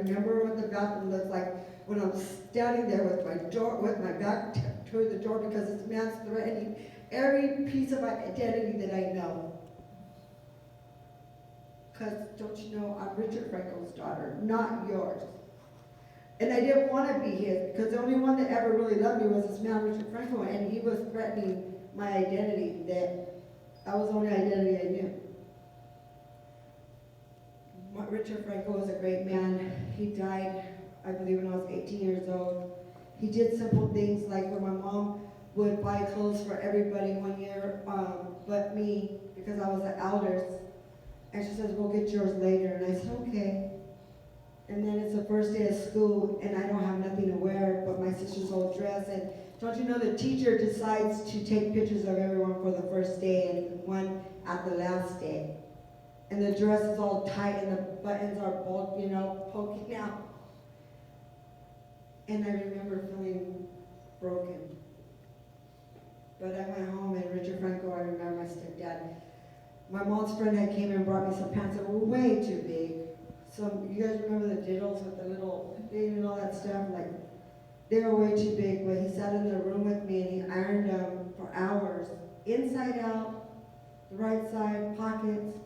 remember what the bathroom looks like when I'm standing there with my back toward the door because this man's threatening every piece of my identity that I know. Because, don't you know, I'm Richard Franco's daughter, not yours. And I didn't want to be his, because the only one that ever really loved me was this man, Richard Franco, and he was threatening my identity, that I was the only identity I knew. Richard Franco was a great man. He died, I believe, when I was 18 years old. He did simple things like when my mom would buy clothes for everybody one year, but me, because I was the eldest. And she says, we'll get yours later. And I said, okay. And then it's the first day of school, and I don't have nothing to wear but my sister's old dress. And don't you know, the teacher decides to take pictures of everyone for the first day and one at the last day. And the dress is all tight and the buttons are both, poking out. And I remember feeling broken. But I went home, and Richard Franco, I remember my stepdad. My mom's friend had came and brought me some pants that were way too big. You guys remember the diddles with the little thing and all that stuff? Like, they were way too big, but he sat in the room with me and he ironed them for hours, inside out, the right side, pockets,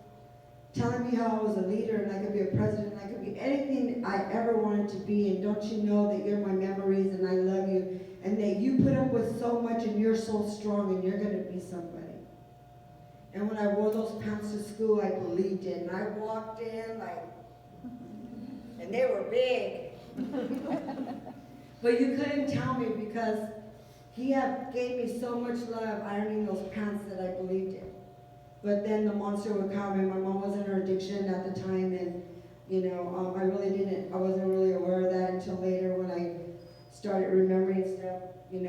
telling me how I was a leader and I could be a president, and I could be anything I ever wanted to be, and don't you know that you're my memories and I love you, and that you put up with so much and you're so strong and you're going to be somebody. And when I wore those pants to school, I believed it, and I walked in like, and they were big. But you couldn't tell me because he had gave me so much love ironing those pants that I believed it. But then the monster would come, and my mom was in her addiction at the time, and I wasn't really aware of that until later when I started remembering stuff, and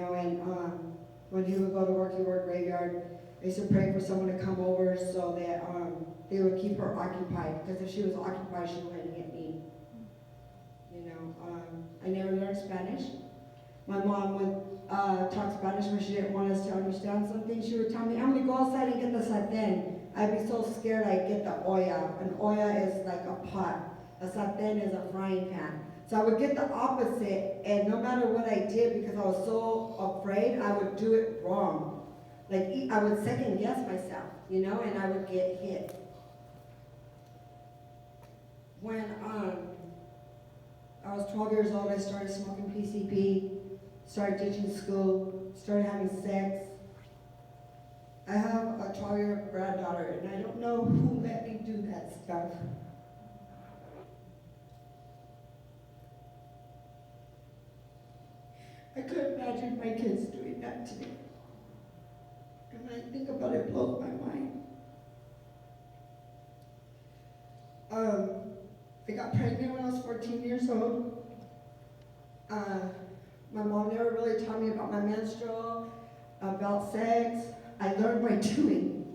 when he would go to work, he worked graveyard. I used to pray for someone to come over so that they would keep her occupied, because if she was occupied, she wouldn't hit me. I never learned Spanish. My mom would talk Spanish when she didn't want us to understand something. She would tell me, Emily, go outside and get the sartén. I'd be so scared I'd get the olla. An olla is like a pot. A sartén is a frying pan. So I would get the opposite, and no matter what I did, because I was so afraid, I would do it wrong. Like, I would second guess myself, and I would get hit. When I was 12 years old, I started smoking PCP, started ditching school, started having sex. I have a 12-year granddaughter, and I don't know who let me do that stuff. I couldn't imagine my kids doing that to me. And when I think about it, it blows my mind. I got pregnant when I was 14 years old. My mom never really taught me about my menstrual, about sex. I learned by doing.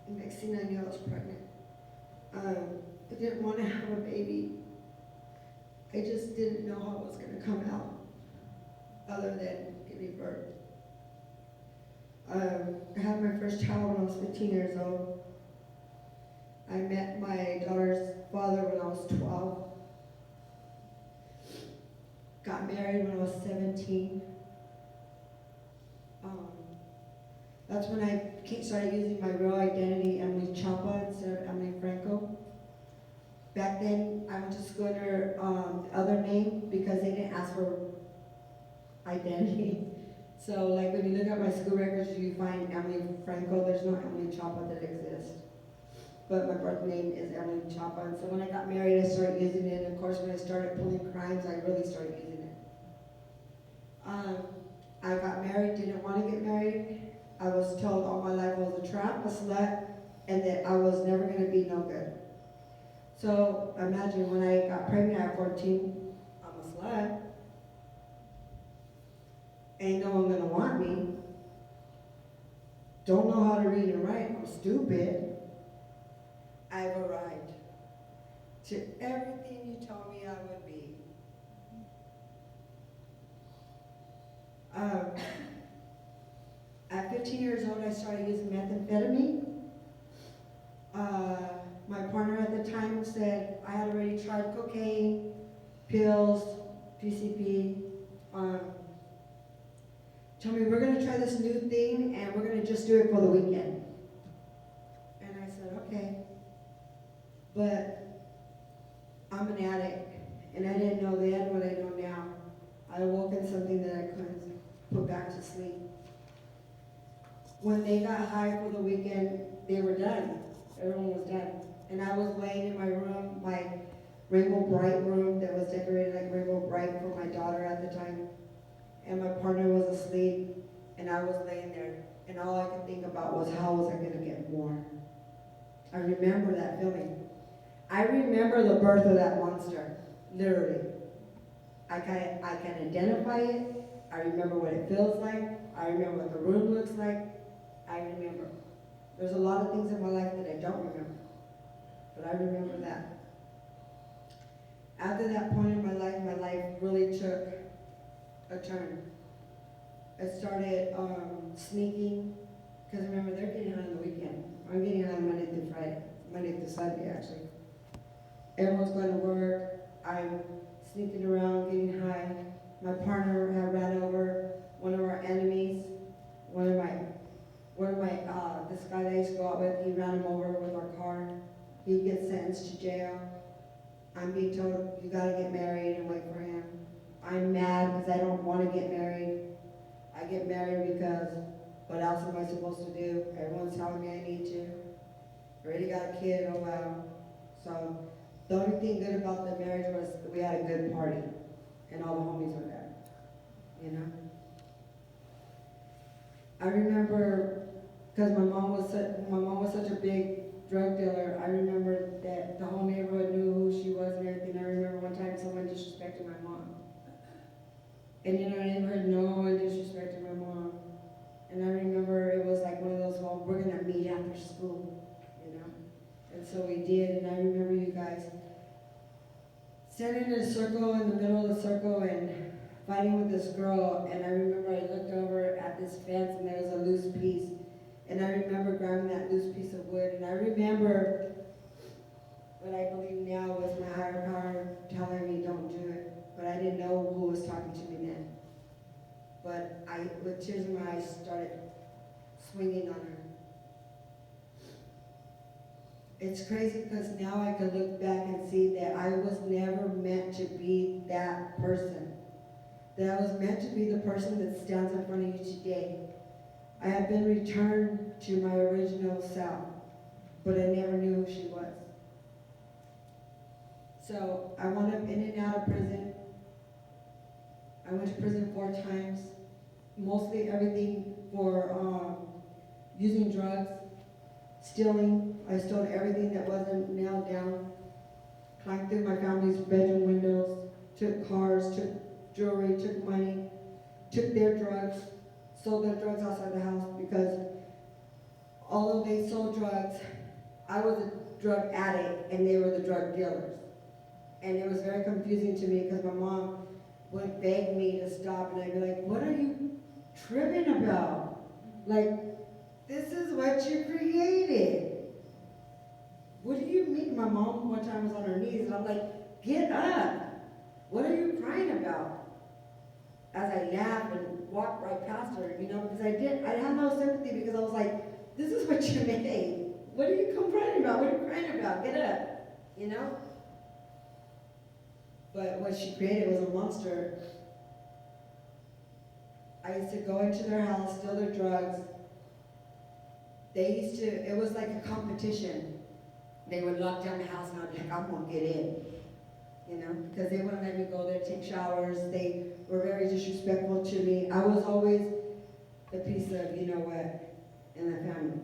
And next thing I knew, I was pregnant. I didn't want to have a baby. I just didn't know how it was going to come out, other than giving birth. I had my first child when I was 15 years old. I met my daughter's father when I was 12. Got married when I was 17. That's when I started using my real identity, Emily Chapa, instead of Emily Franco. Back then, I went to school under the other name because they didn't ask for identity. So, like, when you look at my school records, you find Emily Franco. There's no Emily Chapa that exists. But my birth name is Emily Chapa. And so when I got married, I started using it. And of course, when I started pulling crimes, I really started using it. I got married, didn't want to get married. I was told all my life I was a trap, a slut, and that I was never going to be no good. So imagine when I got pregnant at 14, I'm a slut. Ain't no one going to want me. Don't know how to read and write. I'm stupid. I've arrived to everything you told me I would be. At 15 years old, I started using methamphetamine. My partner at the time said I had already tried cocaine, pills, PCP. Um, Told me, we're going to try this new thing and we're going to just do it for the weekend. And I said, okay. But I'm an addict, and I didn't know then what I know now. I awoke in something that I couldn't put back to sleep. When they got high for the weekend, they were done. Everyone was done. And I was laying in my room, my Rainbow Bright room that was decorated like Rainbow Bright for my daughter at the time. And my partner was asleep, and I was laying there. And all I could think about was, how was I going to get more? I remember that feeling. I remember the birth of that monster, literally. I can identify it. I remember what it feels like. I remember what the room looks like. I remember. There's a lot of things in my life that I don't remember, but I remember that. After that point in my life really took a turn. I started sneaking, because remember, they're getting high on the weekend. I'm getting high Monday through Friday, Monday through Sunday actually. Everyone's going to work. I'm sneaking around, getting high. My partner had ran over one of our enemies. This guy that I used to go out with, he ran him over with our car. He gets sentenced to jail. I'm being told, you gotta get married and wait for him. I'm mad because I don't want to get married. I get married because what else am I supposed to do? Everyone's telling me I need to. Already got a kid, oh wow. So the only thing good about the marriage was we had a good party and all the homies were there, you know? I remember, because my mom was such a big drug dealer, I remember that the whole neighborhood knew who she was and everything. I remember one time someone disrespected my mom. And you know, I never heard no one disrespected my mom. And I remember it was like one of those, well, we're gonna meet after school, you know? And so we did, and I remember you guys standing in a circle, in the middle of the circle, and fighting with this girl. And I remember I looked over at this fence, and there was a loose piece. And I remember grabbing that loose piece of wood, and I remember what I believe now was my higher power telling me don't do it. But I didn't know who was talking to me then. But I, with tears in my eyes, started swinging on her. It's crazy because now I can look back and see that I was never meant to be that person. That I was meant to be the person that stands in front of you today. I have been returned to my original self, but I never knew who she was. So I wound up in and out of prison. I went to prison 4 times, mostly everything for using drugs, stealing. I stole everything that wasn't nailed down, climbed through my family's bedroom windows, took cars, took jewelry, took money, took their drugs, sold their drugs outside the house, because although they sold drugs, I was a drug addict and they were the drug dealers. And it was very confusing to me because my mom would beg me to stop, and I'd be like, what are you tripping about? Like, this is what you created. What do you mean? My mom one time was on her knees, and I'm like, get up. What are you crying about? As I laughed and walked right past her, you know, because I had no sympathy, because I was like, this is what you made. What are you complaining about? What are you crying about? Get up, you know? But what she created was a monster. I used to go into their house, steal their drugs. It was like a competition. They would lock down the house and I'd be like, I'm gonna get in. You know, because they wouldn't let me go there, take showers. They were very disrespectful to me. I was always the piece of, you know what, in the family.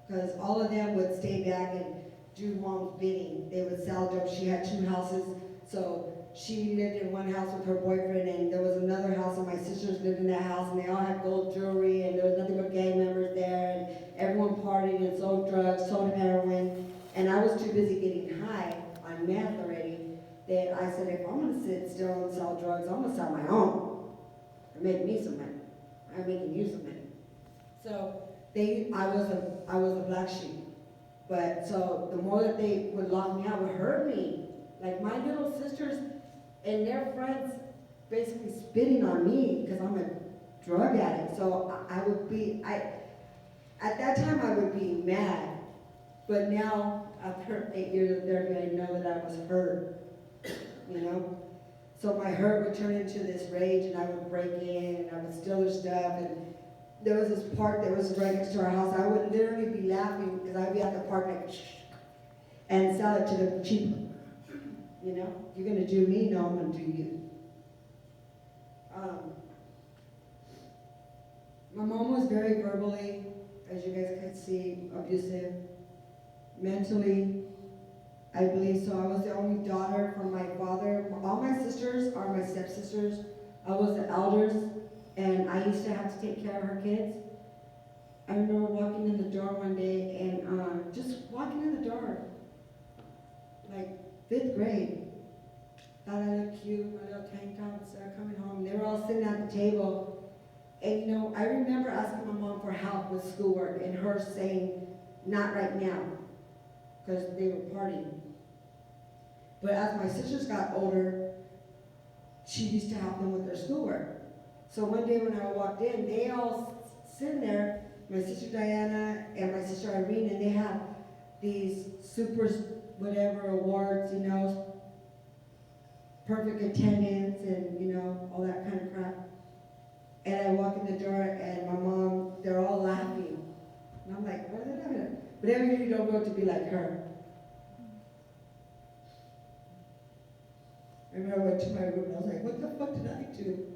Because all of them would stay back and do mom's bidding. They would sell dope. She had 2 houses. So she lived in one house with her boyfriend, and there was another house, and my sisters lived in that house, and they all had gold jewelry, and there was nothing but gang members there, and everyone partied and sold drugs, sold heroin, and I was too busy getting high on meth already that I said, if I'm gonna sit still and sell drugs, I'm gonna sell my own and make me some money. I'm making you some money. So I was a black sheep, but so the more that they would lock me out would hurt me. Like my little sisters, And their friends basically spitting on me because I'm a drug addict. So at that time I would be mad. But now, after 8 years of therapy, I know that I was hurt, you know? So my hurt would turn into this rage, and I would break in, and I would steal their stuff, and there was this park that was right next to our house. I would literally be laughing, because I'd be at the park like, shh, and sell it to them cheap. You know? You're gonna do me? No, I'm gonna do you. My mom was very verbally, as you guys could see, abusive. Mentally, I believe so. I was the only daughter from my father. All my sisters are my stepsisters. I was the elders, and I used to have to take care of her kids. I remember walking in the door one day, and just walking in the door, like 5th grade. Thought I looked cute, my little tank top and stuff, coming home. They were all sitting at the table. And you know, I remember asking my mom for help with schoolwork, and her saying, not right now, because they were partying. But as my sisters got older, she used to help them with their schoolwork. So one day when I walked in, they all sitting there, my sister Diana and my sister Irene, and they had these super whatever awards, you know, perfect attendance and, you know, all that kind of crap. And I walk in the door and my mom, they're all laughing. And I'm like, what are they laughing at? But every year you don't grow to be like her. I remember I went to my room and I was like, what the fuck did I do?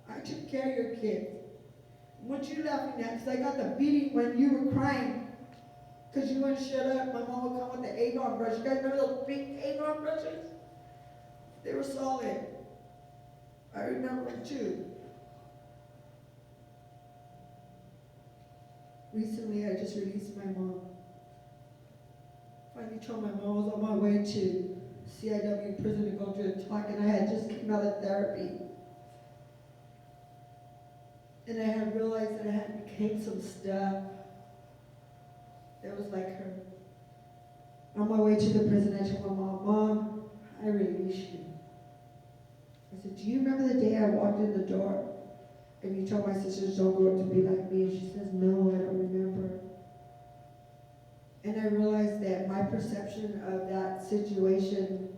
I took care of your kids. What you laughing at? Because I got the beating when you were crying. Because you wouldn't shut up. My mom would come with the Avon brush. You guys remember those big Avon brushes? They were solid. I remember it too. Recently, I just released my mom. Finally told my mom I was on my way to CIW prison to go to a talk, and I had just came out of therapy. And I had realized that I had became some stuff that was like her. On my way to the prison, I told my mom, Mom, I release you. I said, do you remember the day I walked in the door and you told my sisters don't grow up to be like me? And she says, no, I don't remember. And I realized that my perception of that situation,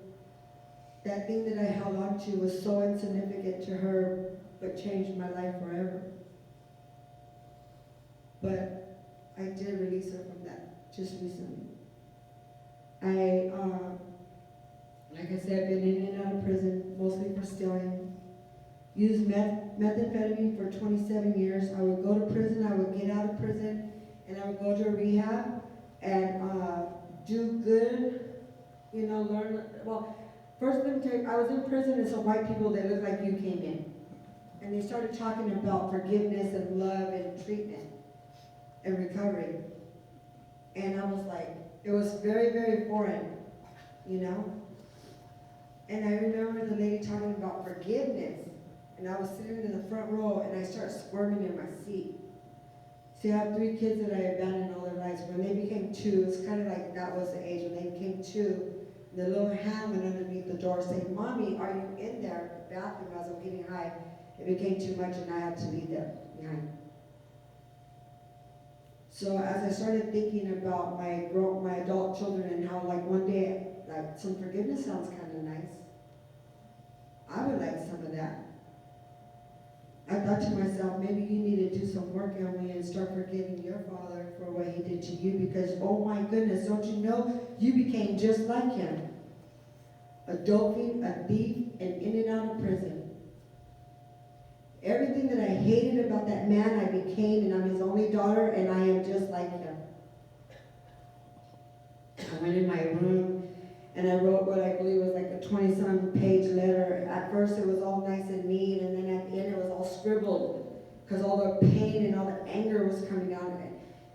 that thing that I held on to was so insignificant to her, but changed my life forever. But I did release her from that just recently. Like I said, I've been in and out of prison, mostly for stealing. Used methamphetamine for 27 years. I would go to prison, I would get out of prison, and I would go to a rehab and do good, you know, learn. Well, first let me tell you, I was in prison and some white people that looked like you came in. And they started talking about forgiveness and love and treatment and recovery. And I was like, it was very, very foreign, you know? And I remember the lady talking about forgiveness. And I was sitting in the front row and I started squirming in my seat. See, I have 3 kids that I abandoned all their lives. When they became 2, it's kind of like that was the age. When they became 2, the little hand went underneath the door saying, Mommy, are you in there? The bathroom as I'm getting high. It became too much and I had to leave there behind. So as I started thinking about my adult children and how like one day, like some forgiveness sounds kind of nice. I would like some of that. I thought to myself, maybe you need to do some work on me and start forgiving your father for what he did to you because, oh my goodness, don't you know, you became just like him. A dopey, a thief, and in and out of prison. Everything that I hated about that man, I became, and I'm his only daughter, and I am just like him. I went in my room, and I wrote what I believe was like a 20-some page letter. At first, it was all nice and neat, and then at the end, it was all scribbled, because all the pain and all the anger was coming out.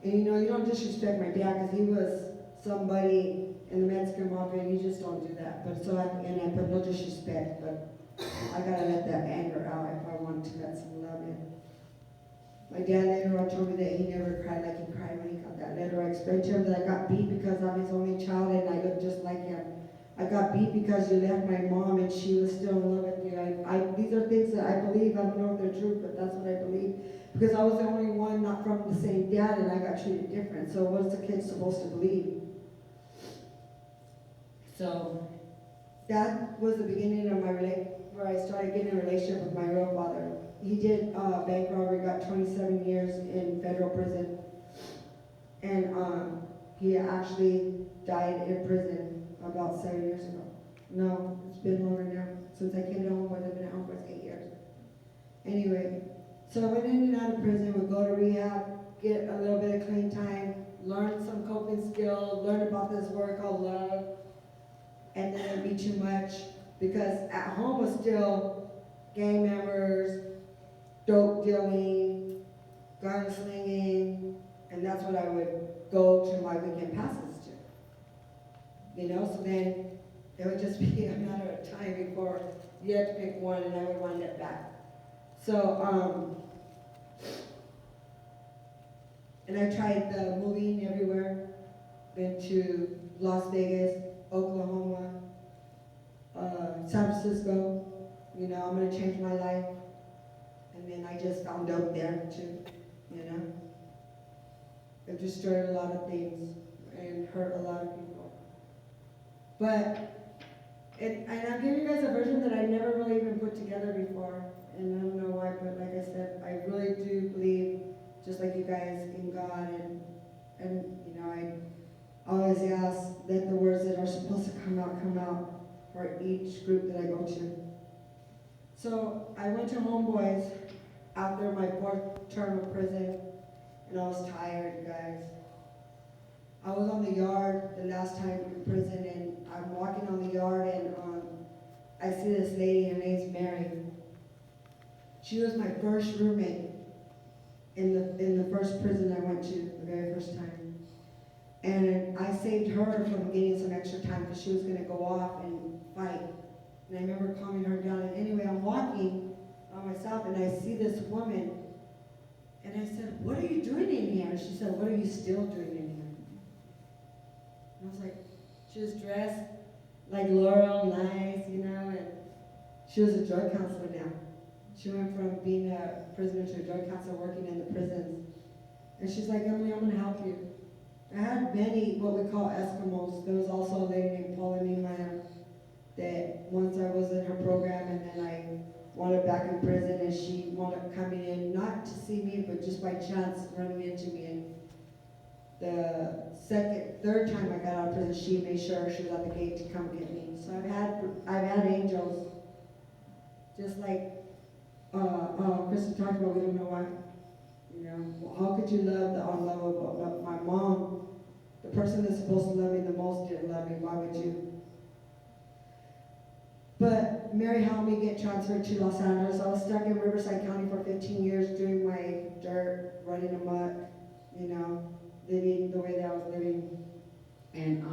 And you know, you don't disrespect my dad, because he was somebody in the Mexican mafia, and you just don't do that. But so at the end, I put no disrespect, but I gotta let that anger out if I want to let some love in. My dad later on told me that he never cried like he cried when he got that letter. I explained to him that I got beat because I'm his only child and I look just like him. I got beat because you left my mom and she was still in love with you. These are things that I believe. I don't know if they're true, but that's what I believe. Because I was the only one not from the same dad and I got treated different. So what's the kid supposed to believe? So that was the beginning of my where I started getting a relationship with my real father. He did bank robbery, got 27 years in federal prison. And he actually died in prison about 7 years ago. No, it's been longer now. Since I came to Homeboy, I've been at Homeboy 8 years. Anyway, so I went in and out of prison, would go to rehab, get a little bit of clean time, learn some coping skills, learn about this word called love, and then it'd be too much because at home was still gang members, dope dealing, gun slinging, and that's what I would go to my weekend passes to. You know, so then it would just be a matter of time before you had to pick one and I would wind up back. So, and I tried the moving everywhere, been to Las Vegas, Oklahoma, San Francisco. You know, I'm gonna change my life. And then I just found out there too, you know. It destroyed a lot of things and hurt a lot of people. But, and I'm giving you guys a version that I never really even put together before. And I don't know why, but like I said, I really do believe, just like you guys, in God. And you know, I always ask that the words that are supposed to come out for each group that I go to. So I went to Homeboys after my 4th term of prison, and I was tired, you guys. I was on the yard the last time in prison, and I'm walking on the yard, and I see this lady, her name's Mary. She was my first roommate in the first prison I went to, the very first time. And I saved her from getting some extra time because she was going to go off and fight. And I remember calming her down. And anyway, I'm walking by myself and I see this woman. And I said, "What are you doing in here?" And she said, "What are you still doing in here?" And I was like, she was dressed like Laurel, nice, you know, and she was a drug counselor now. She went from being a prisoner to a drug counselor working in the prisons. And she's like, "Emily, I'm going to help you." I had many what we call Eskimos. There was also a lady named Paula Niemeyer that once I was in her program and then I wound up back in prison and she wound up coming in, not to see me, but just by chance running into me. And the third time I got out of prison, she made sure she was at the gate to come get me. So I've had angels, just like Kristen talked about, we don't know why. You know, how could you love the unlovable? But my mom, the person that's supposed to love me the most, didn't love me. Why would you? But Mary helped me get transferred to Los Angeles. I was stuck in Riverside County for 15 years doing my dirt, running amok, you know, living the way that I was living. And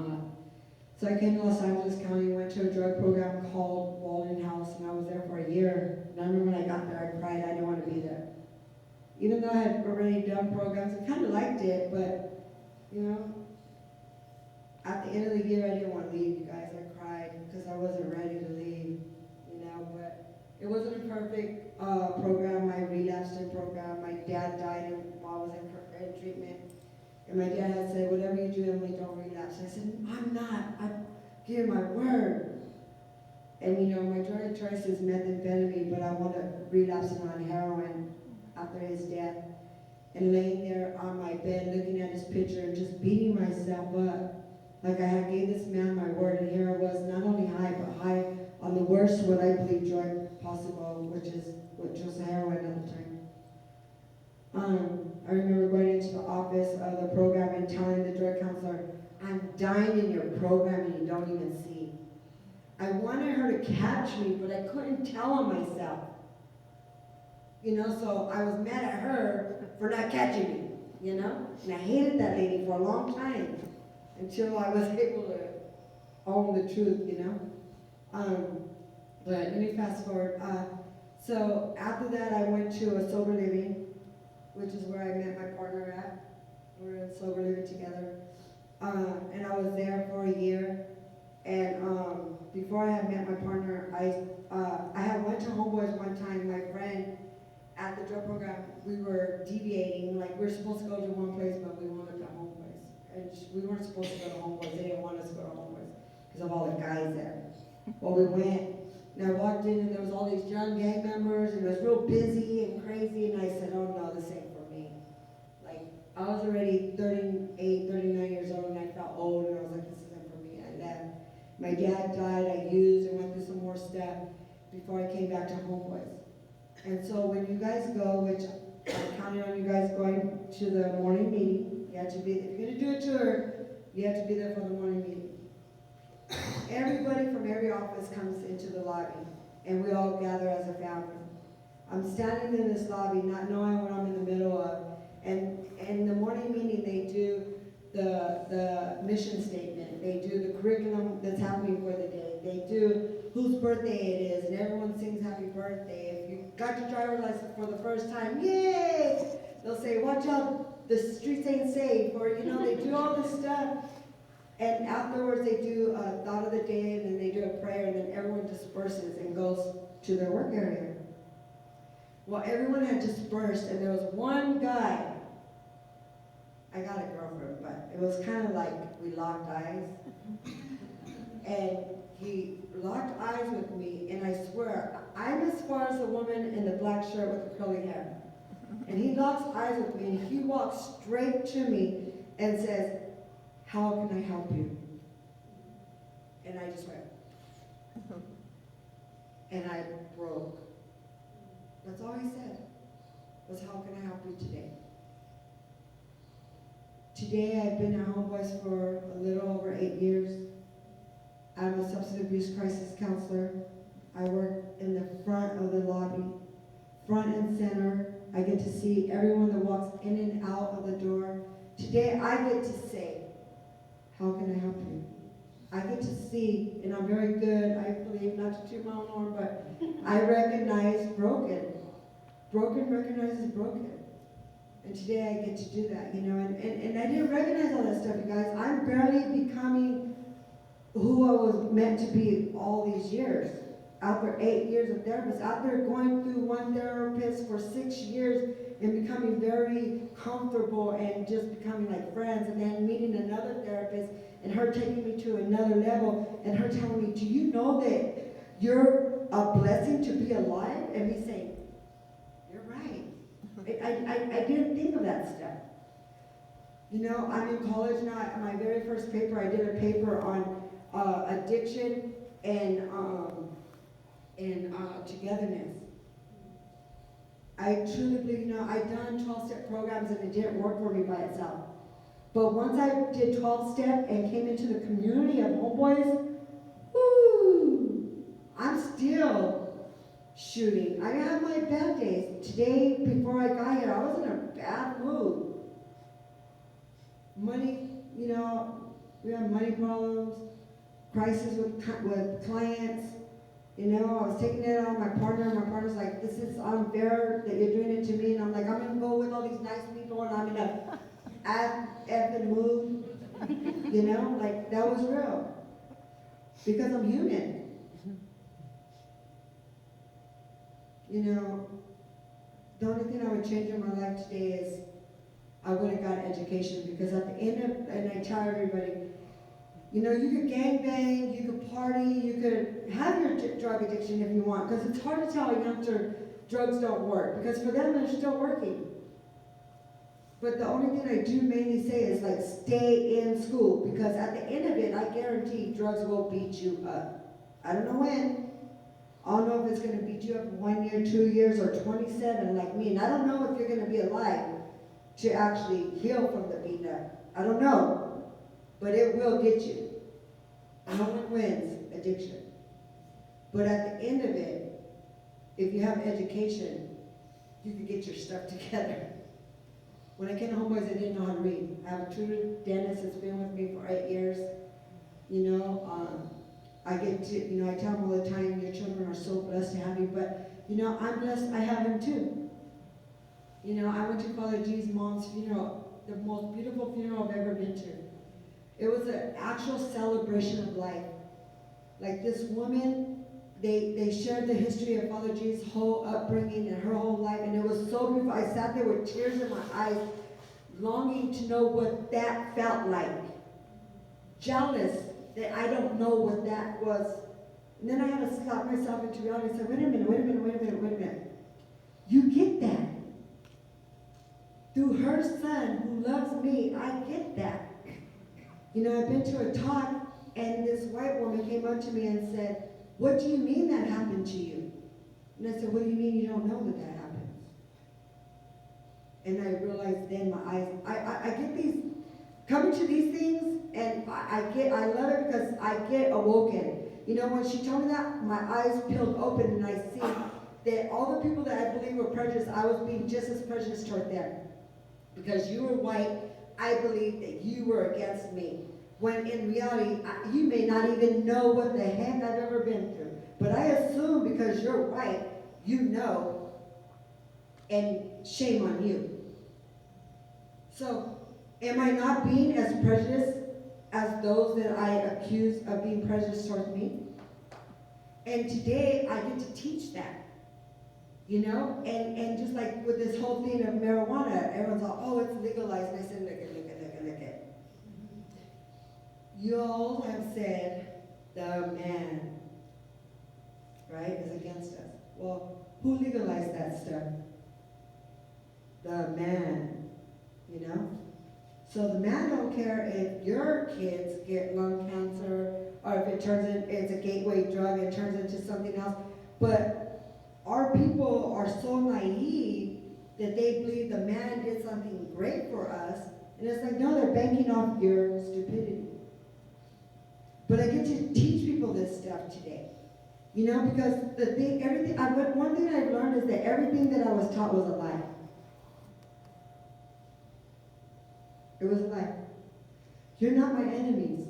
so I came to Los Angeles County, went to a drug program called Walden House, and I was there for a year. And I remember when I got there, I cried. I didn't want to be there. Even though I had already done programs, I kind of liked it, but, you know, at the end of the year, I didn't want to leave, you guys. I cried because I wasn't ready to leave, you know, but it wasn't a perfect program. I relapsed in program. My dad died while I was in treatment. And my dad had said, "Whatever you do, Emily, don't relapse." I said, "I'm not. I give my word." And, you know, my drug of choice is methamphetamine, but I wound up relapsing on heroin after his death, and laying there on my bed looking at his picture and just beating myself up. Like I had gave this man my word, and here I was, not only high, but high on the worst, what I believe, drug possible, which was heroin at the time. I remember going into the office of the program and telling the drug counselor, "I'm dying in your program and you don't even see." I wanted her to catch me, but I couldn't tell on myself. You know, so I was mad at her for not catching me, you know? And I hated that lady for a long time until I was able to own the truth, you know? But let me fast forward. So after that, I went to a sober living, which is where I met my partner at. We were in sober living together. And I was there for a year. And before I had met my partner, I had went to Homeboys one time. My friend at the drug program, we were deviating. Like we were supposed to go to one place, but we wound up at Homeboys. And we weren't supposed to go to Homeboys. They didn't want us to go to Homeboys because of all the guys there. Well, we went, and I walked in, and there was all these young gang members, and it was real busy and crazy. And I said, "Oh no, this ain't for me." Like I was already 38, 39 years old, and I felt old, and I was like, "This isn't for me." I left. My dad died. I used and went through some more stuff before I came back to Homeboys. And so when you guys go, which I'm counting on you guys going to the morning meeting, you have to be, if you're gonna do a tour, you have to be there for the morning meeting. Everybody from every office comes into the lobby, and we all gather as a family. I'm standing in this lobby, not knowing what I'm in the middle of, and in the morning meeting they do the mission statement, they do the curriculum that's happening for the day, they do whose birthday it is, and everyone sings happy birthday. If you got your driver's license for the first time, yay! They'll say, watch out, the streets ain't safe, or they do all this stuff. And afterwards they do a thought of the day, and then they do a prayer, and then everyone disperses and goes to their work area. Well, everyone had dispersed, and there was one guy. I got a girlfriend, but it was kind of like we locked eyes. And he locked eyes with me, and I swear, I'm as far as the woman in the black shirt with the curly hair. And he locks eyes with me, and he walks straight to me and says, "How can I help you?" And I just went, and I broke. That's all he said, was, "How can I help you today?" Today I've been at Homeboys for a little over 8 years. I'm a substance abuse crisis counselor. I work in the front of the lobby, front and center. I get to see everyone that walks in and out of the door. Today I get to say, "How can I help you?" I get to see, and I'm very good, I believe, not to toot my own horn, but I recognize broken. Broken recognizes broken. And today I get to do that, and I didn't recognize all that stuff, you guys. I'm barely becoming who I was meant to be all these years. Out there 8 years of therapist, out there going through one therapist for 6 years and becoming very comfortable and just becoming like friends, and then meeting another therapist and her taking me to another level and her telling me, "Do you know that you're a blessing to be alive?" And me saying, "You're right." I didn't think of that stuff. I'm in college now. My very first paper, I did a paper on addiction and togetherness. I truly believe, I've done 12-step programs and it didn't work for me by itself. But once I did 12-step and came into the community of Homeboys, woo, I'm still shooting. I have my bad days. Today, before I got here, I was in a bad mood. Money, we have money problems, crisis with clients. I was taking it out on my partner, and my partner's like, "This is unfair that you're doing it to me." And I'm like, "I'm gonna go with all these nice people, and I'm in a effing mood." Like that was real. Because I'm human. The only thing I would change in my life today is I would have got education, because at the end of, and I tell everybody, you could gangbang, you could party, you could have your drug addiction if you want, because it's hard to tell a youngster drugs don't work, because for them they're still working. But the only thing I do mainly say is like stay in school, because at the end of it, I guarantee drugs will beat you up. I don't know when. I don't know if it's going to beat you up 1 year, 2 years, or 27 like me. And I don't know if you're going to be alive to actually heal from the beat up. I don't know. But it will get you. No one wins addiction. But at the end of it, if you have education, you can get your stuff together. When I came to Homeboys, I didn't know how to read. I have a tutor, Dennis, that's been with me for 8 years. I get to, I tell them all the time, your children are so blessed to have you, but, I'm blessed, I have him too. I went to Father G's mom's funeral, the most beautiful funeral I've ever been to. It was an actual celebration of life. Like this woman, they shared the history of Father G's whole upbringing and her whole life, and it was so beautiful. I sat there with tears in my eyes, longing to know what that felt like. Jealous that I don't know what that was. And then I had to slap myself into reality and say, wait a minute. You get that. Through her son who loves me, I get that. You know, I've been to a talk, and this white woman came up to me and said, what do you mean that happened to you? And I said, what do you mean you don't know that happens? And I realized then my eyes, I get these, coming to these things, and I love it because I get awoken. You know, when she told me that, my eyes peeled open, and I see that all the people that I believe were prejudiced, I was being just as prejudiced toward them. Because you were white, I believe that you were against me. When in reality, you may not even know what the heck I've ever been through. But I assume because you're white, you know, and shame on you. So, am I not being as prejudiced as those that I accuse of being prejudiced towards me? And today, I get to teach that. You know, and just like with this whole thing of marijuana, everyone's like, oh, it's legalized. And I said, look it. You all have said the man, right, is against us. Well, who legalized that stuff? The man, you know? So the man don't care if your kids get lung cancer, or if it's a gateway drug, it turns into something else. But our people are so naive that they believe the man did something great for us, and it's like, no, they're banking off your stupidity. But I get to teach people this stuff today, you know, because one thing I've learned is that everything that I was taught was a lie. It was a lie. You're not my enemies.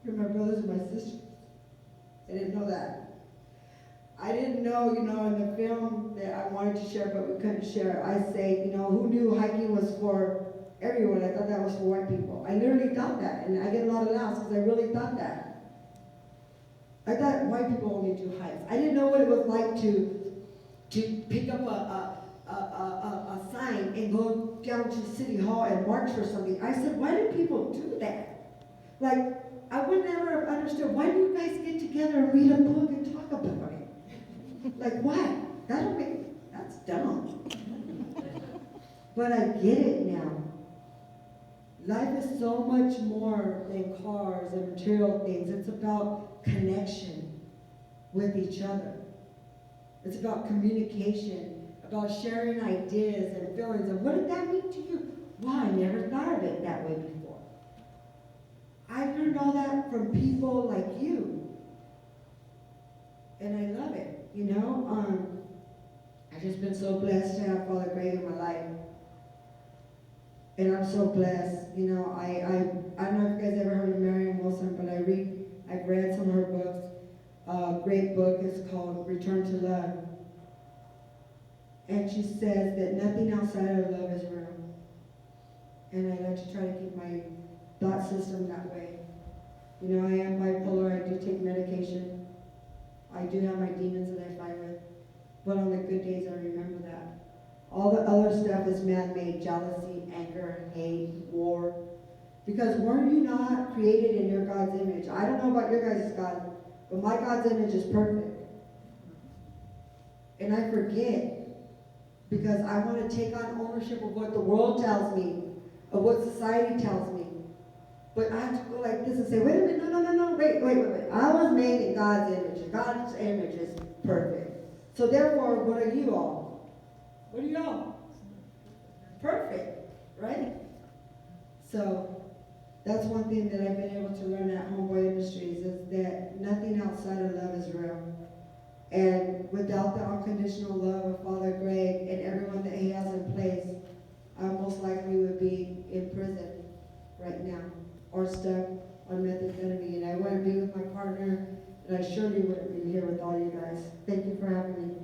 You're my brothers and my sisters. I didn't know that. I didn't know, you know, in the film that I wanted to share, but we couldn't share. I say, you know, who knew hiking was for everyone? I thought that was for white people. I literally thought that, and I get a lot of laughs because I really thought that. I thought white people only do hikes. I didn't know what it was like to pick up a sign and go down to City Hall and march for something. I said, why do people do that? Like, I would never have understood, why do you guys get together and read a book and talk about it? Like, why? That's dumb. But I get it now. Life is so much more than cars and material things. It's about connection with each other. It's about communication, about sharing ideas and feelings. And what did that mean to you? Well, I never thought of it that way before. I learned all that from people like you. And I love it, you know? I've just been so blessed to have Father Greg in my life. And I'm so blessed, you know. I don't know if you guys ever heard of Marianne Wilson, but I've read some of her books. A great book is called Return to Love. And she says that nothing outside of love is real. And I like to try to keep my thought system that way. You know, I am bipolar, I do take medication. I do have my demons that I fight with. But on the good days, I remember that. All the other stuff is man-made: jealousy, anger, hate, war. Because weren't you not created in your God's image? I don't know about your guys' God, but my God's image is perfect. And I forget, because I want to take on ownership of what the world tells me, of what society tells me. But I have to go like this and say, wait a minute, no, wait. I was made in God's image, and God's image is perfect. So therefore, what are you all? What are y'all? Perfect, right? So that's one thing that I've been able to learn at Homeboy Industries, is that nothing outside of love is real. And without the unconditional love of Father Greg and everyone that he has in place, I most likely would be in prison right now or stuck on methamphetamine. And I wouldn't be with my partner, and I surely wouldn't be here with all you guys. Thank you for having me.